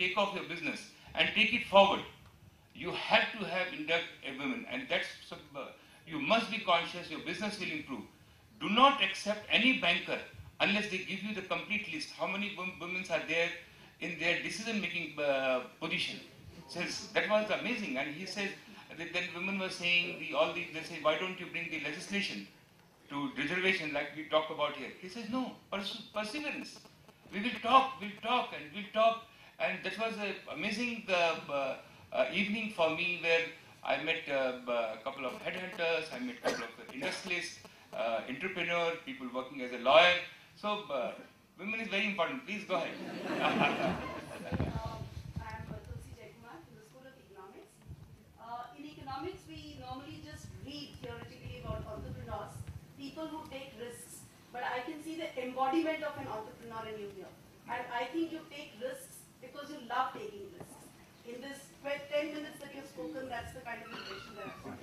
take off your business and take it forward, you have to have induct a woman, and that's you must be conscious your business will improve. Do not accept any banker unless they give you the complete list. How many women are there in their decision-making position? Says that was amazing, and he says then women were saying they say, why don't you bring the legislation to reservation like we talk about here? He says no, perseverance. We will talk, and that was an amazing evening for me where I met a couple of headhunters, I met a couple of industrialists, entrepreneurs, people working as a lawyer. So women is very important. Please go ahead. In economics, we normally just read theoretically about entrepreneurs, people who take risks. But I can see the embodiment of an entrepreneur in you here. And I think you take risks because you love taking risks. In this 10 minutes that you've spoken, that's the kind of impression that I've got.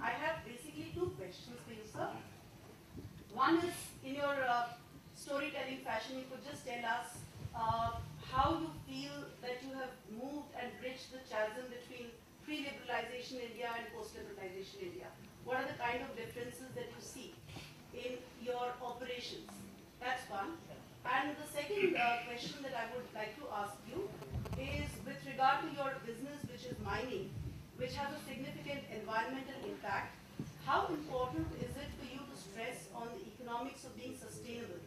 I have basically two questions for you, sir. One is, in your storytelling fashion, you could just tell us how you feel that you have moved and bridged the chasm between pre-liberalization India and post-liberalization India. What are the kind of differences that you see in your operations? That's one. And the second question that I would like to ask you is with regard to your business, which is mining, which has a significant environmental impact. How important is it for you to stress on the economics of being sustainable?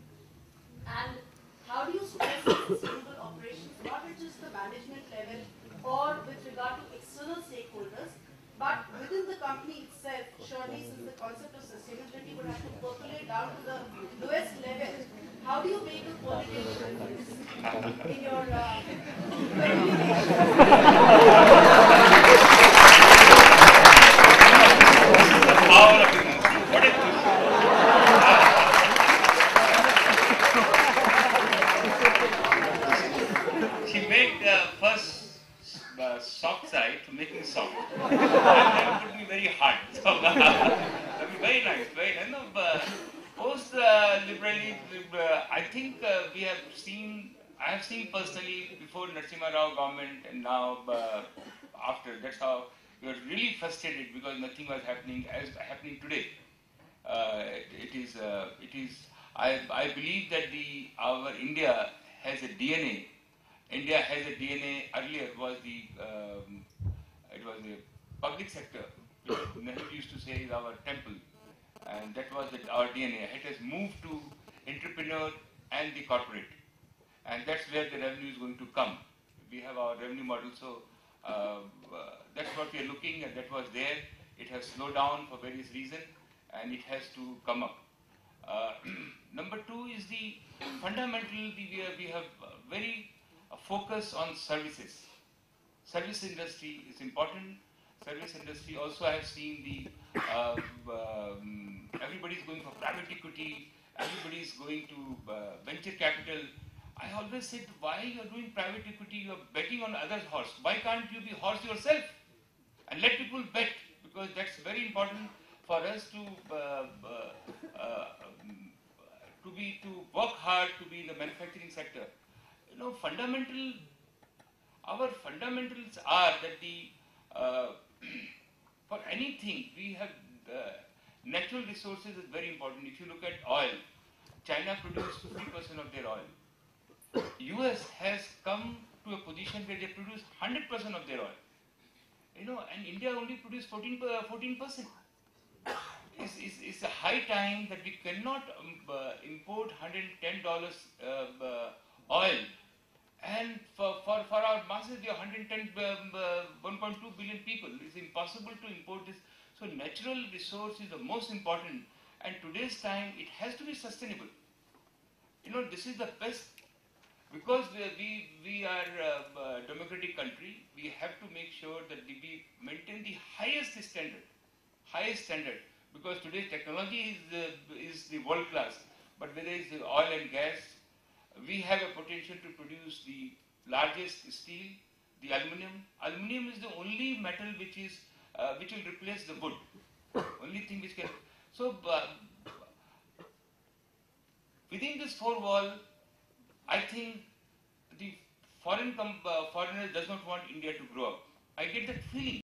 And how do you stress sustainable operations, not at just the management level or with regard to external stakeholders, but within the company itself? Surely, since the concept of sustainability would have to percolate down to the lowest level, how do you make a qualitative difference in your She made the first soft side to make me soft. And then put me very hard. So, that was very nice. Very nice. No, post-liberally, I think we have seen, I have seen personally before Narasimha Rao government and now after, that's how we were really frustrated because nothing was happening as happening today. I believe that our India has a DNA. India has a DNA. Earlier was it was the public sector. Nehru used to say is our temple, and that was our DNA. It has moved to entrepreneur and the corporate, and that's where the revenue is going to come. We have our revenue model, so that's what we are looking, and that was there. It has slowed down for various reasons, and it has to come up. Number two is the fundamental. We have very focus on services. Service industry is important. Service industry also I have seen the everybody is going for private equity. Everybody is going to venture capital. I always said, why you are doing private equity? You are betting on others' horse. Why can't you be horse yourself and let people bet? Because that's very important for us to work hard to be in the manufacturing sector. You know, our fundamentals are that for anything we have natural resources is very important. If you look at oil, China produces 50% of their oil. US has come to a position where they produce 100% of their oil. You know, and India only produces 14%. It's a high time that we cannot import $110 oil, and for our masses, we are 110, 1.2 billion people. It's impossible to import this. So natural resource is the most important, and today's time it has to be sustainable. You know, this is the best, because we are a democratic country. We have to make sure that we maintain the highest standard. Because today's technology is the world class, but whether it's the oil and gas, we have a potential to produce the largest steel, the aluminium. Aluminium is the only metal which will replace the wood. Only thing which can. So within this four wall, I think the foreigner does not want India to grow up. I get that feeling.